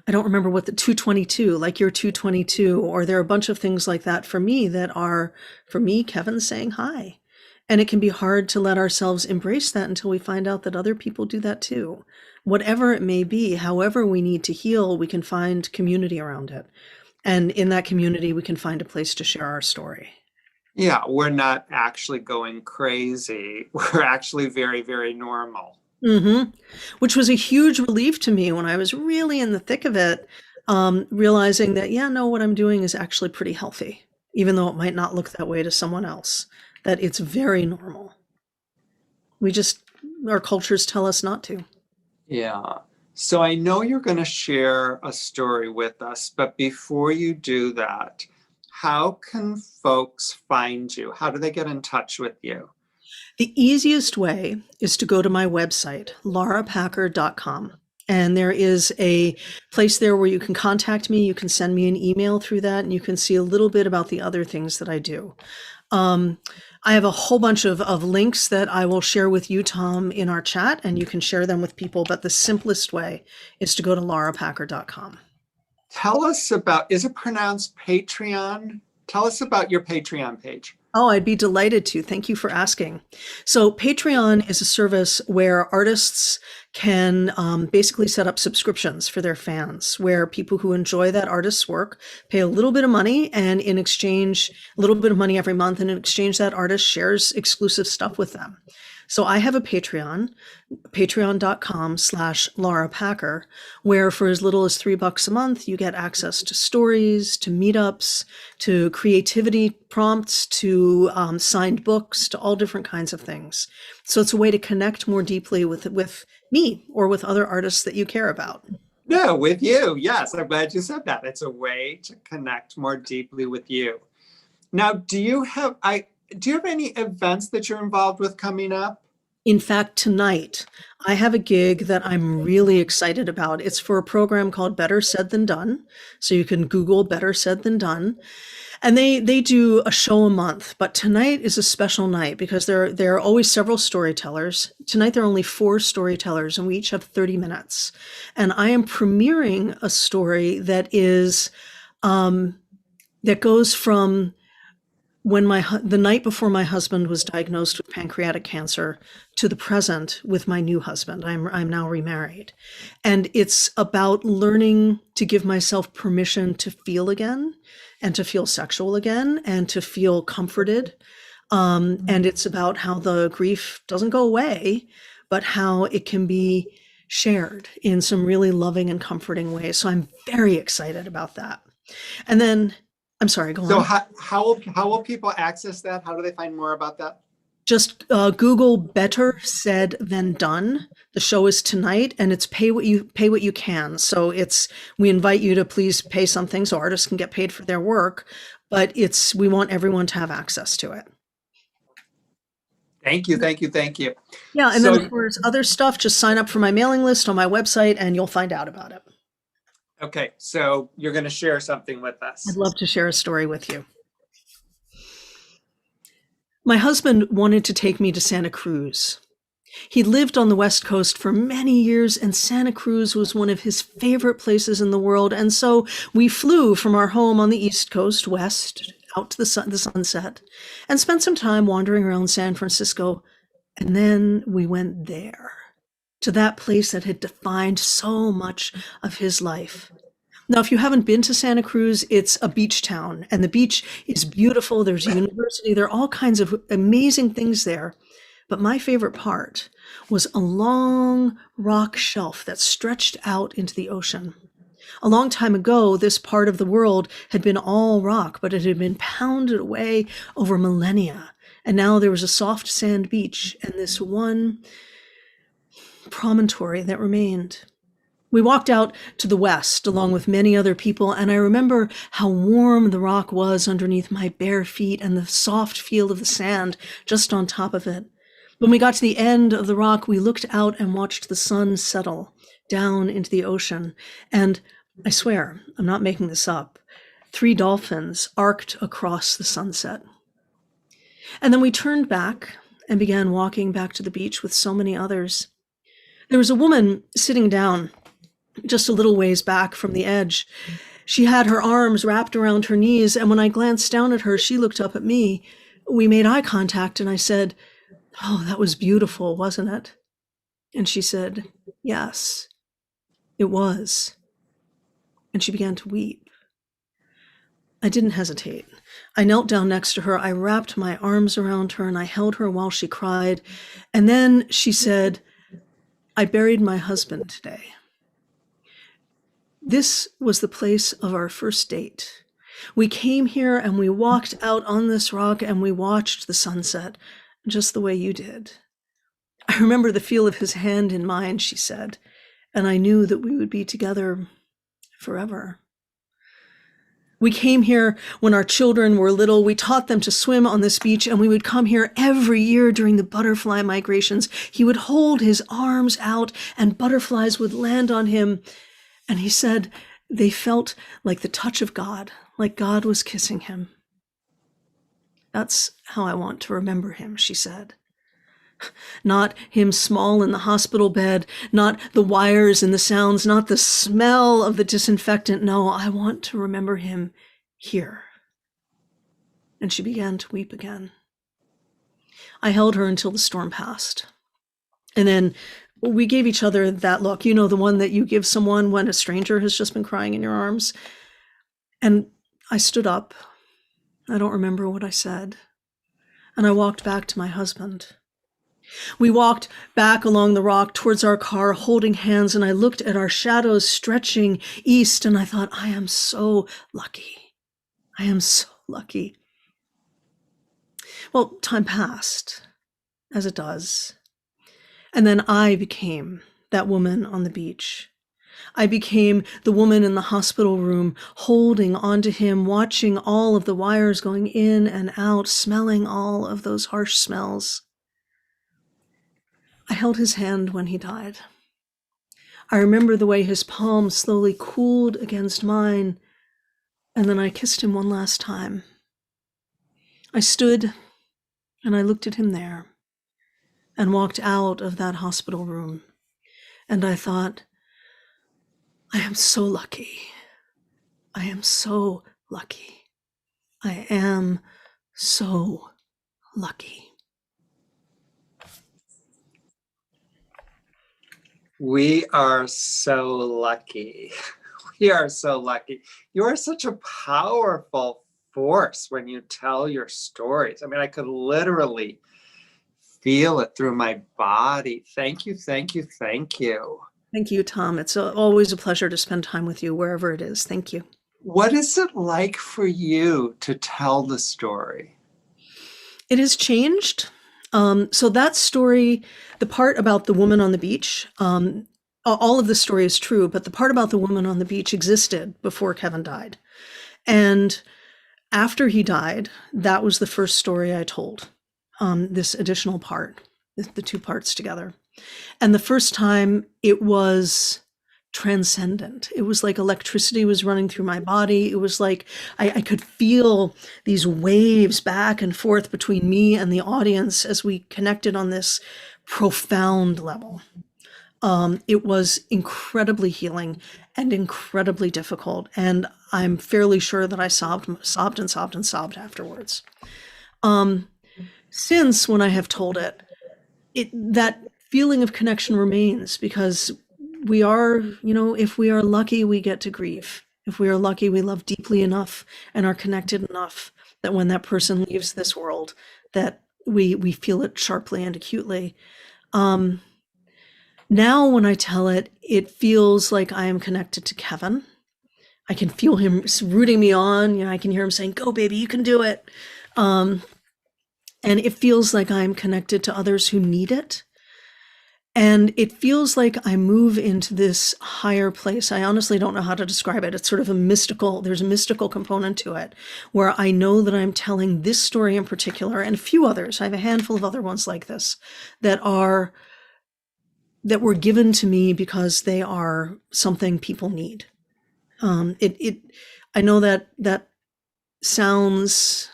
I don't remember what the 222, like you're 222, or there are a bunch of things like that for me that are, for me, Kevin's saying hi. And it can be hard to let ourselves embrace that until we find out that other people do that too. Whatever it may be, however we need to heal, we can find community around it. And in that community, we can find a place to share our story. Yeah, we're not actually going crazy. We're actually very, very normal. Mm-hmm. Which was a huge relief to me when I was really in the thick of it. realizing that, yeah, no, what I'm doing is actually pretty healthy, even though it might not look that way to someone else, that it's very normal. Our cultures tell us not to. Yeah. So I know you're going to share a story with us, but before you do that, how can folks find you? How do they get in touch with you? The easiest way is to go to my website, laurapacker.com. And there is a place there where you can contact me. You can send me an email through that, and you can see a little bit about the other things that I do. I have a whole bunch of links that I will share with you, Tom, in our chat, and you can share them with people. But the simplest way is to go to laurapacker.com. Tell us about, is it pronounced Patreon? Tell us about your Patreon page. Oh, I'd be delighted to. Thank you for asking. So Patreon is a service where artists can basically set up subscriptions for their fans, where people who enjoy that artist's work pay a little bit of money, and in exchange, a little bit of money every month, and in exchange, that artist shares exclusive stuff with them. So I have a Patreon, patreon.com/Laura Packer, where for as little as $3 a month, you get access to stories, to meetups, to creativity prompts, to signed books, to all different kinds of things. So it's a way to connect more deeply with me or with other artists that you care about. No, with you. Yes, I'm glad you said that. It's a way to connect more deeply with you. Now, do you have any events that you're involved with coming up? In fact, tonight, I have a gig that I'm really excited about. It's for a program called Better Said Than Done. So you can Google Better Said Than Done. And they do a show a month, but tonight is a special night because there are always several storytellers. Tonight there are only 4 storytellers, and we each have 30 minutes. And I am premiering a story that is that goes from when the night before my husband was diagnosed with pancreatic cancer to the present with my new husband. I'm now remarried. And it's about learning to give myself permission to feel again, and to feel sexual again, and to feel comforted. And it's about how the grief doesn't go away, but how it can be shared in some really loving and comforting ways. So I'm very excited about that. And then, I'm sorry, go on. So how will people access that? How do they find more about that? Just Google Better Said Than Done. The show is tonight, and it's pay what you can. So we invite you to please pay something so artists can get paid for their work, but we want everyone to have access to it. Thank you. Yeah, and then for other stuff, just sign up for my mailing list on my website, and you'll find out about it. Okay, so you're going to share something with us. I'd love to share a story with you. My husband wanted to take me to Santa Cruz. He lived on the West Coast for many years, and Santa Cruz was one of his favorite places in the world. And so we flew from our home on the East Coast west out to the sunset and spent some time wandering around San Francisco. And then we went there, to that place that had defined so much of his life. Now, if you haven't been to Santa Cruz, it's a beach town, and the beach is beautiful. There's a university. There are all kinds of amazing things there. But my favorite part was a long rock shelf that stretched out into the ocean. A long time ago, this part of the world had been all rock, but it had been pounded away over millennia. And now there was a soft sand beach and this one promontory that remained. We walked out to the west along with many other people, and I remember how warm the rock was underneath my bare feet and the soft feel of the sand just on top of it. When we got to the end of the rock, we looked out and watched the sun settle down into the ocean. And I swear, I'm not making this up, 3 dolphins arced across the sunset. And then we turned back and began walking back to the beach with so many others. There was a woman sitting down just a little ways back from the edge. She had her arms wrapped around her knees, and when I glanced down at her, she looked up at me. We made eye contact, and I said, "Oh, that was beautiful, wasn't it?" And she said, "Yes, it was." And she began to weep. I didn't hesitate. I knelt down next to her. I wrapped my arms around her, and I held her while she cried. And then she said, "I buried my husband today." This was the place of our first date. We came here and we walked out on this rock and we watched the sunset, just the way you did. I remember the feel of his hand in mine, she said, and I knew that we would be together forever. We came here when our children were little. We taught them to swim on this beach, and we would come here every year during the butterfly migrations. He would hold his arms out, and butterflies would land on him. And he said they felt like the touch of God, like God was kissing him. That's how I want to remember him, she said. Not him small in the hospital bed, not the wires and the sounds, not the smell of the disinfectant. No, I want to remember him here. And she began to weep again. I held her until the storm passed. And then we gave each other that look, you know, the one that you give someone when a stranger has just been crying in your arms. And I stood up. I don't remember what I said. And I walked back to my husband. We walked back along the rock towards our car, holding hands, and I looked at our shadows stretching east, and I thought, I am so lucky. I am so lucky. Well, time passed, as it does. And then I became that woman on the beach. I became the woman in the hospital room, holding onto him, watching all of the wires going in and out, smelling all of those harsh smells. I held his hand when he died. I remember the way his palm slowly cooled against mine, and then I kissed him one last time. I stood and I looked at him there and walked out of that hospital room, and I thought, I am so lucky. I am so lucky. I am so lucky. We are so lucky. We are so lucky. You are such a powerful force when you tell your stories. I mean, I could literally feel it through my body. Thank you, thank you, thank you. Thank you, Tom. It's always a pleasure to spend time with you wherever it is. Thank you. What is it like for you to tell the story? It has changed. So that story, the part about the woman on the beach, all of the story is true, but the part about the woman on the beach existed before Kevin died. And after he died, that was the first story I told, this additional part, the two parts together. And the first time it was transcendent. It was like electricity was running through my body. It was like I could feel these waves back and forth between me and the audience as we connected on this profound level. It was incredibly healing and incredibly difficult. And I'm fairly sure that I sobbed and sobbed and sobbed afterwards. Since when I have told it, that feeling of connection remains, because we are, if we are lucky, we get to grieve. If we are lucky, we love deeply enough and are connected enough that when that person leaves this world, that we feel it sharply and acutely. Now, when I tell it, it feels like I am connected to Kevin. I can feel him rooting me on. I can hear him saying, "Go, baby, you can do it." And it feels like I'm connected to others who need it. And it feels like I move into this higher place. I honestly don't know how to describe it. It's sort of there's a mystical component to it, where I know that I'm telling this story in particular, and a few others. I have a handful of other ones like this that were given to me because they are something people need. I know that sounds,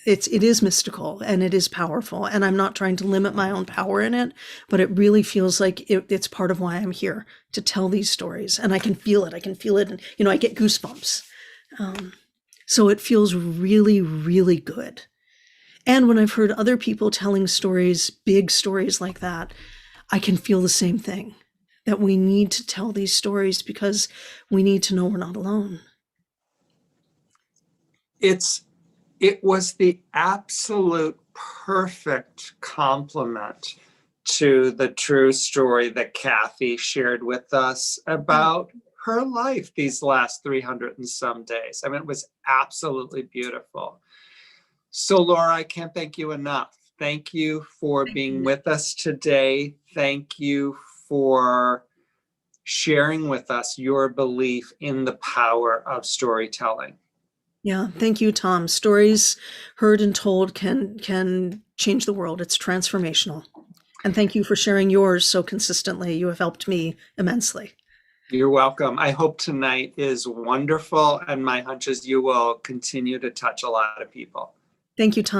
it is mystical and it is powerful, and I'm not trying to limit my own power in it, but it really feels like it's part of why I'm here, to tell these stories. And I can feel it. And, I get goosebumps. So it feels really, really good. And when I've heard other people telling stories, big stories like that, I can feel the same thing, that we need to tell these stories because we need to know we're not alone. It was the absolute perfect complement to the true story that Kathy shared with us about her life these last 300 and some days. I mean, it was absolutely beautiful. So Laura, I can't thank you enough. Thank you for being with us today. Thank you for sharing with us your belief in the power of storytelling. Yeah, thank you, Tom. Stories heard and told can change the world. It's transformational. And thank you for sharing yours so consistently. You have helped me immensely. You're welcome. I hope tonight is wonderful, and my hunch is you will continue to touch a lot of people. Thank you, Tom.